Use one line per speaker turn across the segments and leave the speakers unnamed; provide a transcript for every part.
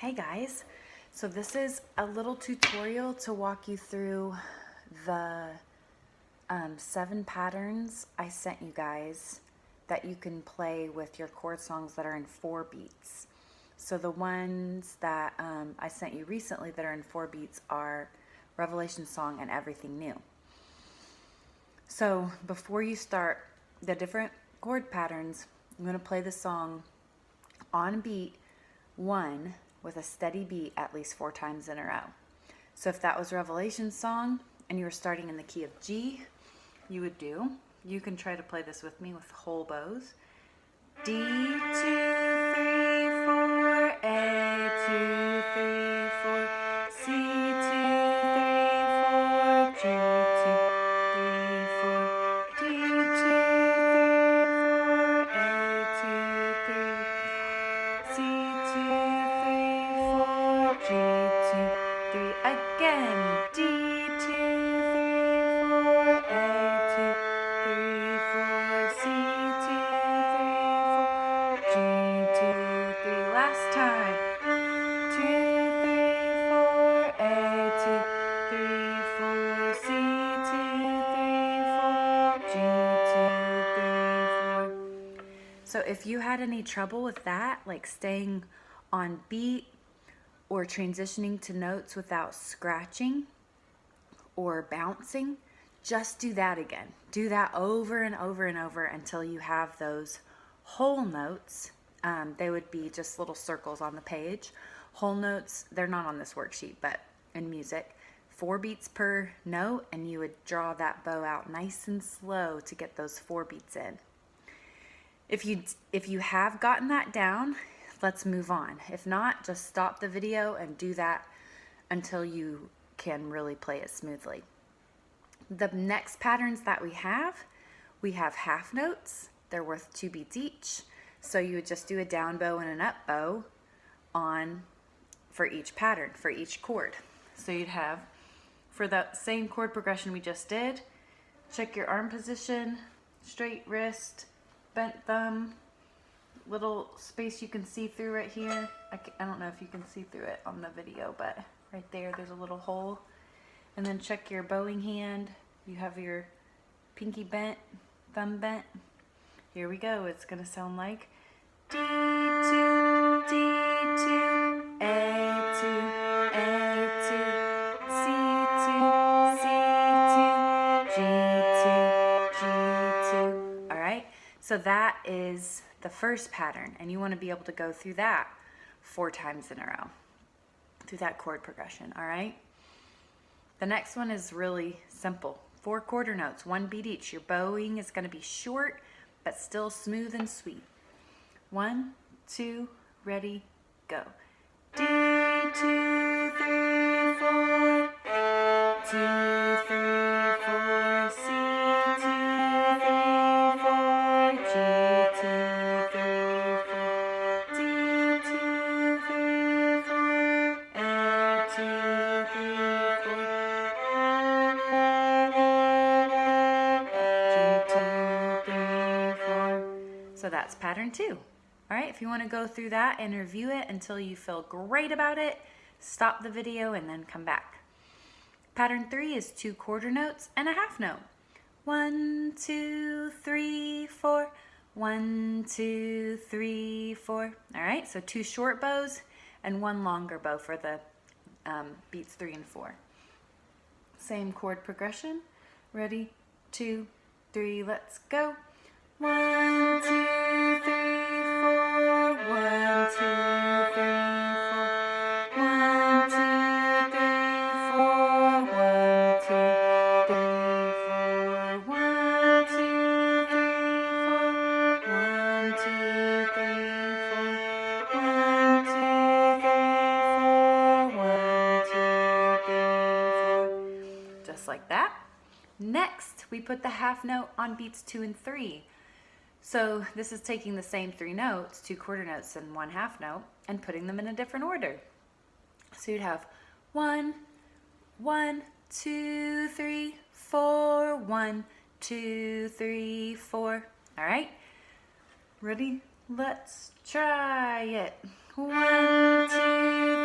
Hey guys, so this is a little tutorial to walk you through the 7 patterns I sent you guys that you can play with your chord songs that are in 4 beats. So the ones that I sent you recently that are in 4 beats are Revelation Song and Everything New. So before you start the different chord patterns, I'm going to play the song on beat 1 with a steady beat at least 4 times in a row. So if that was Revelation Song and you were starting in the key of G, you can try to play this with me with whole bows. D, 2, 3, 4, A, 2, 3, 4, C, 2, 3, 4, G, 2, 3, 4, D, 2, 3, 4, A, 2, 3, C, 2, 3, 4, G, 2, 3, again, D, 2, 3, 4, A, 2, 3, 4, C, 2, 3, 4, G, 2, 3, last time, 2, 3, 4, A, 2, 3, 4, C, 2, 3, 4, G, 2, 3, 4. So if you had any trouble with that, like staying on beat or transitioning to notes without scratching or bouncing, just do that again. Do that over and over and over until you have those whole notes. They would be just little circles on the page. Whole notes, they're not on this worksheet, but in music, 4 beats per note, and you would draw that bow out nice and slow to get those 4 beats in. If you have gotten that down, let's move on. If not, just stop the video and do that until you can really play it smoothly. The next patterns that we have half notes. They're worth 2 beats each. So you would just do a down bow and an up bow for each pattern, for each chord. So you'd have, for that same chord progression we just did, check your arm position, straight wrist, bent thumb, little space you can see through right here. I don't know if you can see through it on the video, but right there's a little hole. And then check your bowing hand. You have your pinky bent, thumb bent. Here we go. It's going to sound like D2, D2, A2, A2, C2, C2, G2, G2. All right? So that is the first pattern, and you want to be able to go through that 4 times in a row, through that chord progression, all right? The next one is really simple. 4 quarter notes, 1 beat each. Your bowing is going to be short, but still smooth and sweet. 1, 2, ready, go. D, 2, 3, 4, 2, 3, 4, C, 2, 3, 4, G, 2, 3, 4, D, 2, 3, 4, A, 2, 3, 4, So that's pattern 2. All right, if you want to go through that and review it until you feel great about it, stop the video and then come back. Pattern 3 is 2 quarter notes and a half note. 1, 2, 3, 4. 1, 2, 3, 4. All right, so 2 short bows and 1 longer bow for the beats 3 and 4. Same chord progression. Ready, 2, 3, let's go. 1, 2, 3, 4. 1, 2, 3, 4. 1, 2, 3, 4. 1, 2, 3, 4. 1, 2, 3, 4. 1, 2, 3, 4. 1, 2, 3, 4. 1, 2, 3, 4. Just like that. Next, we put the half note on beats 2 and 3. So this is taking the same 3 notes, 2 quarter notes and 1 half note, and putting them in a different order. So you'd have 1, 1, 2, 3, 4, 1, 2, 3, 4. All right, ready? Let's try it. 1, 2,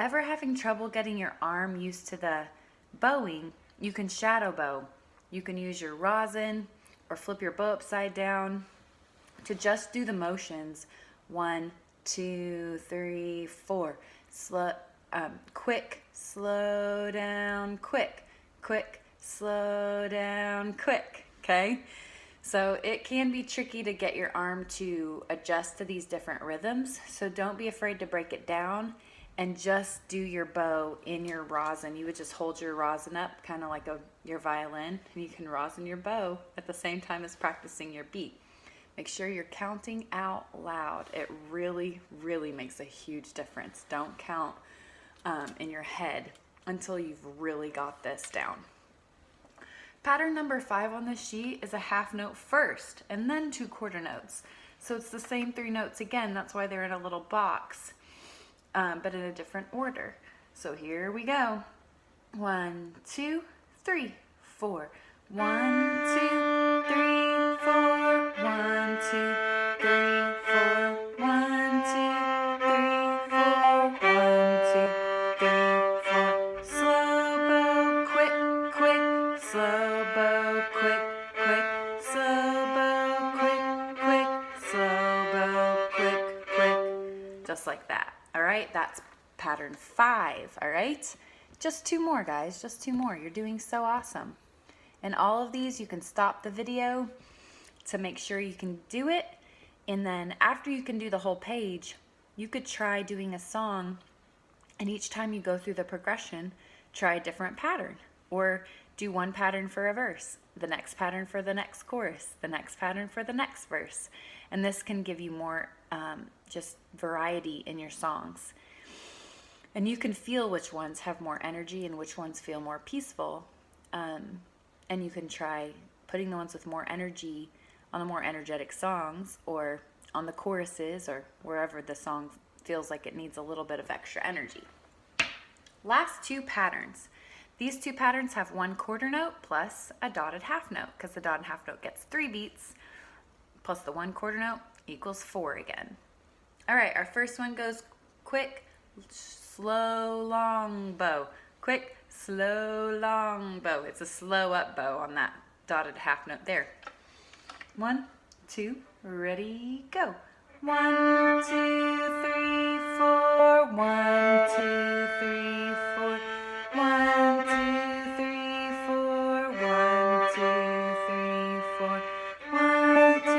ever having trouble getting your arm used to the bowing, you can shadow bow. You can use your rosin or flip your bow upside down to just do the motions. 1, 2, 3, 4. Slow, quick, slow down, quick, quick, slow down, quick. Okay? So it can be tricky to get your arm to adjust to these different rhythms. So don't be afraid to break it down and just do your bow in your rosin. You would just hold your rosin up, kind of like your violin, and you can rosin your bow at the same time as practicing your beat. Make sure you're counting out loud. It really, really makes a huge difference. Don't count in your head until you've really got this down. Pattern number 5 on the sheet is a half note first and then 2 quarter notes. So it's the same 3 notes again. That's why they're in a little box, but in a different order. So here we go. 1, 2, 3, 4. 1, 2, 3, 4. 1, 2, 3, 4. 1, 2, 3, 4. 1, 2, 3, 4. Slow bow, quick, quick. Slow bow, quick, quick. Slow bow, quick, quick. Slow bow, quick, quick. Just like that. All right, that's pattern 5. All right, just 2 more, guys. Just 2 more. You're doing so awesome. And all of these, you can stop the video to make sure you can do it. And then after you can do the whole page, you could try doing a song. And each time you go through the progression, try a different pattern. Or do one pattern for a verse, the next pattern for the next chorus, the next pattern for the next verse. And this can give you more just variety in your songs. And you can feel which ones have more energy and which ones feel more peaceful. And you can try putting the ones with more energy on the more energetic songs, or on the choruses, or wherever the song feels like it needs a little bit of extra energy. Last 2 patterns. These 2 patterns have 1 quarter note plus a dotted half note, because the dotted half note gets 3 beats, plus the 1 quarter note equals 4 again. All right, our first one goes quick, slow, long bow. Quick, slow, long bow. It's a slow up bow on that dotted half note there. 1, 2, ready, go. 1, 2, 3, 4. 1, 2, 3, 4. 1, 2, 3, 4. 1, 2, 3, 4. 1, 2,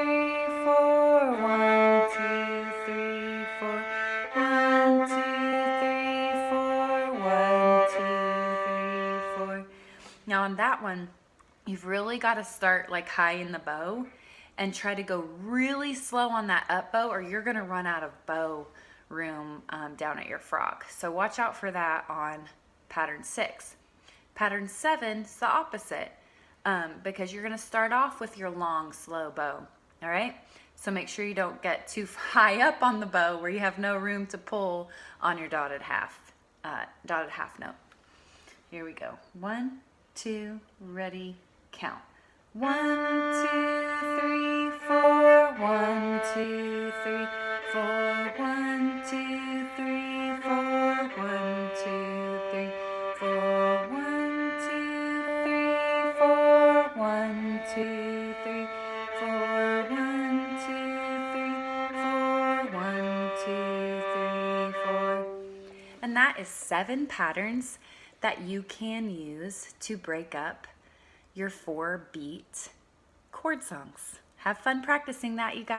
3, 4. 1, 2, 3, 4. 1, 2, 3, 4. 1, 2, 3, 4. Now on that one, you've really got to start like high in the bow and try to go really slow on that up bow, or you're going to run out of bow room down at your frog. So watch out for that on pattern 6. Pattern 7 is the opposite, because you're going to start off with your long, slow bow. All right? So make sure you don't get too high up on the bow where you have no room to pull on your dotted half note. Here we go. 1, 2, ready, count. 1, 2, 3, 4. 1, 2, 3, 4. 1, 2, 3, 4. 1, 2, 3, 4. 1, 2, 3, 4. 1, 2, 3, 4. 1, 2, 3, 4. 1, 2, 3, 4. And that is 7 patterns that you can use to break up your 4-beat chord songs. Have fun practicing that, you guys.